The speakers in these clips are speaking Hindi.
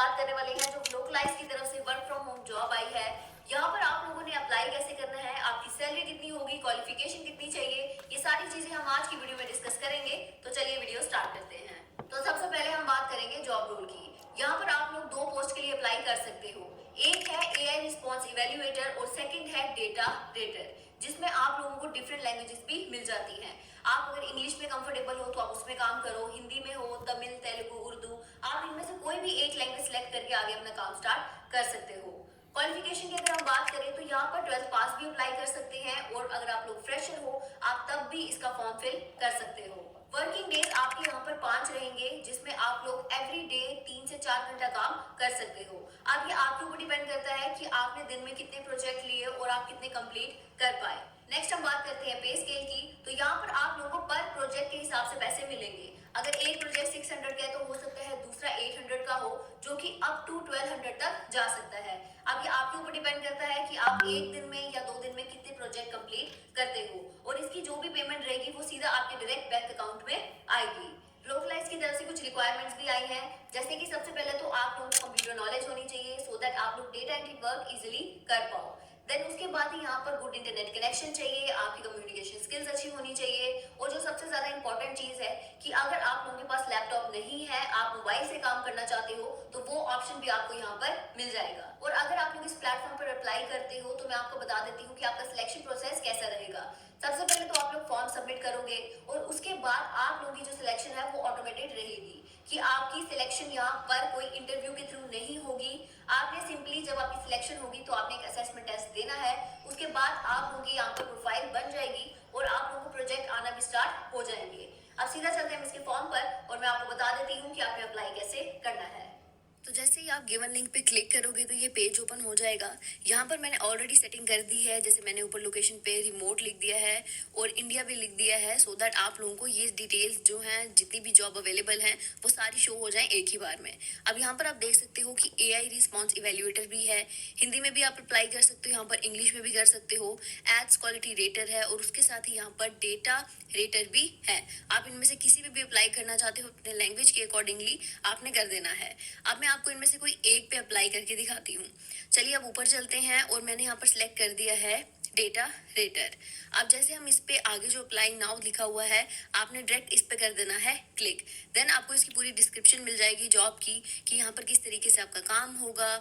बात करने वाले हैं जो ग्लोबलाइज की तरफ से वर्क फ्रॉम होम जॉब आई है। यहाँ पर आप लोगों ने अप्लाई कैसे करना है, आपकी सैलरी कितनी होगी, क्वालिफिकेशन कितनी चाहिए, ये सारी चीजें हम आज की वीडियो में डिस्कस करेंगे। तो चलिए वीडियो स्टार्ट करते हैं। तो सबसे पहले हम बात करेंगे जॉब रोल की। यहाँ पर आप लोग दो पोस्ट के लिए अप्लाई कर सकते हो। एक है एआई रिस्पॉन्स इवेल्युएटर और सेकंड है डेटा रेटर, जिसमें आप लोगों को डिफरेंट लैंग्वेजेस भी मिल जाती हैं। आप अगर इंग्लिश में कंफर्टेबल हो तो आप उसमें काम करो, हिंदी में हो, तमिल, तेलुगु, उर्दू, आप इनमें से कोई भी एक लैंग्वेज सेलेक्ट करके आगे अपना काम स्टार्ट कर सकते हो। क्वालिफिकेशन की अगर हम बात करें तो यहाँ पर 12th पास भी अप्लाई कर सकते हैं और अगर आप लोग फ्रेशर हो आप तब भी इसका फॉर्म फिल कर सकते हो। वर्किंग डेज आपके यहाँ पर 5 रहेंगे, जिसमें आप लोग एवरी डे 3 से 4 घंटा काम कर सकते हो। अब ये आपके ऊपर डिपेंड करता है कि आपने दिन में कितने प्रोजेक्ट लिए और आप कितने कंप्लीट कर पाए। नेक्स्ट हम बात करते हैं पे स्केल की। तो यहाँ पर आप लोगों को पर प्रोजेक्ट के हिसाब से पैसे मिलेंगे। अगर एक प्रोजेक्ट 600 का है तो हो सकता है दूसरा 800 का हो, जो कि अप टू 1200 तक जा सकता है। अब ये आपके ऊपर डिपेंड करता है कि आप एक दिन में या 2 दिन में कितने प्रोजेक्ट कंप्लीट करते हो, और इसकी जो भी पेमेंट रहेगी वो सीधा आपके डायरेक्ट बैंक अकाउंट में आएगी। लोकलाइज की तरफ से कुछ रिक्वायरमेंट्स भी आई हैं, जैसे कि सबसे पहले तो आप लोगों को कंप्यूटर नॉलेज होनी चाहिए सो दैट आप लोग डेटा एंट्री वर्क इजीली कर पाओ। देन उसके बाद यहाँ पर गुड इंटरनेट कनेक्शन चाहिए, आपकी कम्युनिकेशन स्किल्स अच्छी होनी चाहिए, और जो सबसे ज्यादा इंपॉर्टेंट चीज है कि अगर आप लोगों के पास लैपटॉप नहीं है, आप मोबाइल से काम करना चाहते हो, तो वो ऑप्शन भी आपको यहाँ पर मिल जाएगा। और अगर आप लोग इस प्लेटफॉर्म पर अप्लाई करते हो तो मैं आपको बता देती हूँ कि आपका सिलेक्शन प्रोसेस कैसा रहेगा। सबसे पहले तो आप लोग फॉर्म सबमिट करोगे और उसके बाद आप लोगों की जो सिलेक्शन है वो ऑटोमेटेड रहेगी, कि आपकी सिलेक्शन यहाँ पर कोई इंटरव्यू के थ्रू नहीं होगी। आपने सिंपली जब आपकी सिलेक्शन होगी तो आपने एक असेसमेंट टेस्ट देना है, उसके बाद आप लोगों की यहाँ पर प्रोफाइल बन जाएगी और आप लोगों को प्रोजेक्ट आना भी स्टार्ट हो जाएंगे। अब सीधा चलते हैं इसके फॉर्म पर और मैं आपको बता देती हूँ कि आपने अप्लाई कैसे करना है। तो जैसे ही आप गिवन लिंक पे क्लिक करोगे तो ये पेज ओपन हो जाएगा। यहाँ पर मैंने ऑलरेडी सेटिंग कर दी है, जैसे मैंने ऊपर लोकेशन पे रिमोट लिख दिया है और इंडिया भी लिख दिया है, सो दैट आप लोगों को ये डिटेल्स जो हैं जितनी भी जॉब अवेलेबल हैं वो सारी शो हो जाएं एक ही बार में। अब यहाँ पर आप देख सकते हो कि एआई रिस्पॉन्स इवेल्युएटर भी है, हिंदी में भी आप अप्लाई कर सकते हो, यहाँ पर इंग्लिश में भी कर सकते हो। एड्स क्वालिटी रेटर है और उसके साथ ही यहाँ पर डेटा रेटर भी है। आप इनमें से किसी भी अप्लाई करना चाहते हो अपने लैंग्वेज के अकॉर्डिंगली आपने कर देना है। अब मैं आपको इनमें से कोई एक पे अप्लाई करके दिखाती हूँ। चलिए अब ऊपर चलते हैं और मैंने यहाँ पर सिलेक्ट कर दिया है डेटा रेटर। अब जैसे हम इस पे आगे जो अप्लाई नाउ लिखा हुआ है आपने डायरेक्ट इस पे कर देना है क्लिक। देन आपको इसकी पूरी डिस्क्रिप्शन मिल जाएगी जॉब की, कि यहाँ पर किस तरीके से आपका काम होगा।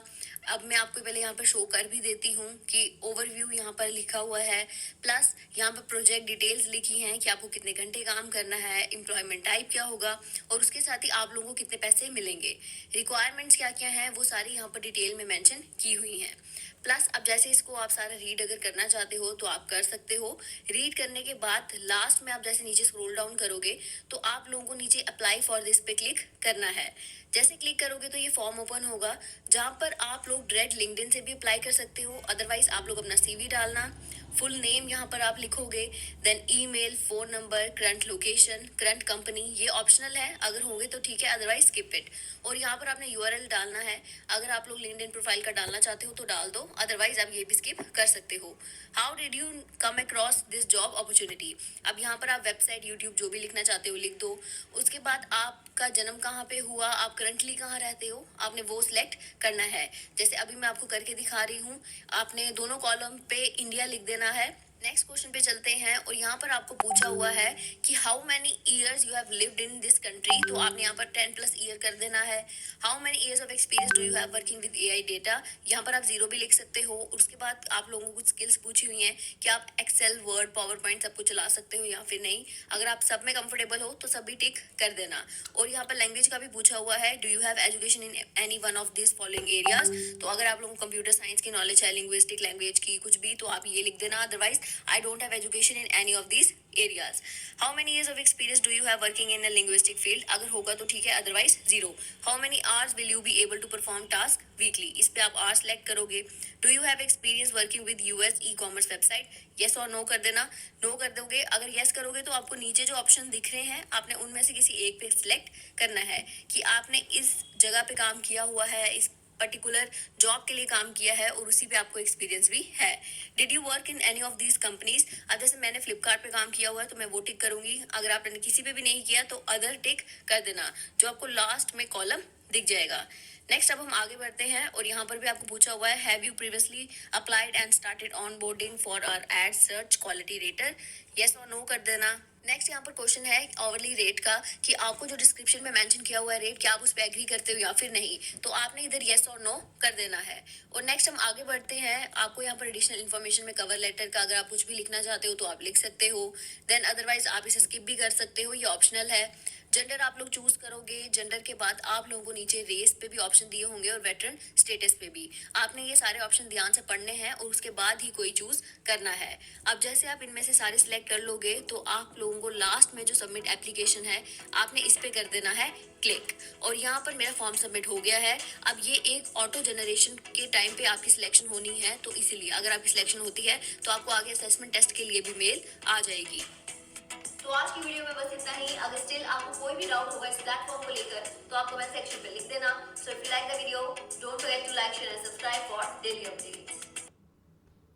अब मैं आपको पहले यहाँ पर शो कर भी देती हूँ कि ओवरव्यू यहाँ पर लिखा हुआ है, प्लस यहाँ पर प्रोजेक्ट डिटेल्स लिखी हैं कि आपको कितने घंटे काम करना है, एम्प्लॉयमेंट टाइप क्या होगा और उसके साथ ही आप लोगों को कितने पैसे मिलेंगे, रिक्वायरमेंट्स क्या क्या हैं वो सारी यहाँ पर डिटेल में मेंशन की हुई हैं। प्लस अब जैसे इसको आप सारा रीड अगर करना चाहते हो तो आप कर सकते हो। रीड करने के बाद लास्ट में आप जैसे नीचे स्क्रॉल डाउन करोगे तो आप लोगों को नीचे अप्लाई फॉर दिस पे क्लिक करना है। जैसे क्लिक करोगे तो ये फॉर्म ओपन होगा, जहाँ पर आप लोग डायरेक्ट लिंक्डइन से भी अप्लाई कर सकते हो, अदरवाइज आप लोग अपना सीवी डालना, फुल नेम यहाँ पर आप लिखोगे, then email, phone number, current location, current company, ये ऑप्शनल है, अगर होंगे तो ठीक है, अदरवाइज स्किप इट। और यहाँ पर आपने यूआरएल डालना है, अगर आप लोग लिंक्डइन प्रोफाइल का डालना चाहते हो तो डाल दो, अदरवाइज आप ये भी स्किप कर सकते हो। How did you come across this job opportunity. अब यहाँ पर आप वेबसाइट, यूट्यूब जो भी लिखना चाहते हो लिख दो। उसके बाद आपका जन्म कहाँ पे हुआ, आप करंटली कहाँ रहते हो, आपने वो सिलेक्ट करना है। जैसे अभी मैं आपको करके दिखा रही हूँ, आपने दोनों कॉलम पे इंडिया लिख देना है। नेक्स्ट क्वेश्चन पे चलते हैं और यहाँ पर आपको पूछा हुआ है कि how many years you have lived in this country, तो आपने यहाँ पर 10+ ईयर कर देना है। How many years of experience do you have working with AI data, यहाँ पर आप 0 भी लिख सकते हो। उसके बाद आप लोगों को कुछ स्किल्स पूछी हुई हैं कि आप एक्सेल, वर्ड, पावर पॉइंट सबको चला सकते हो या फिर नहीं। अगर आप सब में कंफर्टेबल हो तो सब भी टिक कर देना। और यहाँ पर लैंग्वेज का भी पूछा हुआ है, do you have education in any one of this following areas, तो अगर आप लोगों को कंप्यूटर साइंस की नॉलेज है, लिंग्विस्टिक लैंग्वेज की कुछ भी, तो आप ये लिख देना, otherwise I don't have education in any of these areas. How many years of experience do you have working in a linguistic field, अगर होगा तो ठीक है, otherwise 0। How many hours will you be able to perform task weekly, इस पे आप hours select करोगे। Do you have experience working with US e-commerce website, yes और no कर देना। no कर दोगे, अगर yes करोगे तो आपको नीचे जो ऑप्शन दिख रहे हैं आपने उनमें से किसी एक पे सिलेक्ट करना है कि आपने इस जगह पे काम किया हुआ है, इस पर्टिकुलर जॉब के लिए काम किया है और उसी पे आपको एक्सपीरियंस भी है। Did you work in any of these companies, अब जैसे मैंने फ्लिपकार्ट पे काम किया हुआ है तो मैं वो टिक करूंगी, अगर आपने किसी पे भी नहीं किया तो अदर टिक कर देना, जो आपको लास्ट में कॉलम दिख जाएगा। नेक्स्ट अब हम आगे बढ़ते हैं और यहाँ पर भी आपको पूछा हुआ है, have you previously applied and started onboarding for our ad search quality rater, yes और नो कर देना। नेक्स्ट यहाँ पर क्वेश्चन है आवरली रेट का, कि आपको जो डिस्क्रिप्शन में मेंशन किया हुआ है रेट, क्या आप उस पर एग्री करते हो या फिर नहीं, तो आपने इधर यस और नो कर देना है। और नेक्स्ट हम आगे बढ़ते हैं, आपको यहाँ पर एडिशनल इन्फॉर्मेशन में कवर लेटर का अगर आप कुछ भी लिखना चाहते हो तो आप लिख सकते हो, देन अदरवाइज आप इसे स्किप भी कर सकते हो, ये ऑप्शनल है। जेंडर आप लोग चूज करोगे, जेंडर के बाद आप लोगों को नीचे रेस पे भी ऑप्शन दिए होंगे और वेटरन स्टेटस पे भी। आपने ये सारे ऑप्शन ध्यान से पढ़ने हैं और उसके बाद ही कोई चूज करना है। अब जैसे आप इनमें से सारे सिलेक्ट कर लोगे तो आप लोगों को लास्ट में जो सबमिट एप्लीकेशन है, आपने इस पे कर देना है क्लिक, और यहाँ पर मेरा फॉर्म सबमिट हो गया है। अब ये एक ऑटो जनरेशन के टाइम पे आपकी सिलेक्शन होनी है, तो इसीलिए अगर आपकी सिलेक्शन होती है तो आपको आगे असेसमेंट टेस्ट के लिए भी मेल आ जाएगी। तो आज की वीडियो में बस इतना ही। अगर स्टिल आपको कोई भी डाउट होगा इस प्लेटफॉर्म को लेकर तो आप कमेंट सेक्शन पे लिख देना। So if you like the video, don't forget to like, share and subscribe for daily update.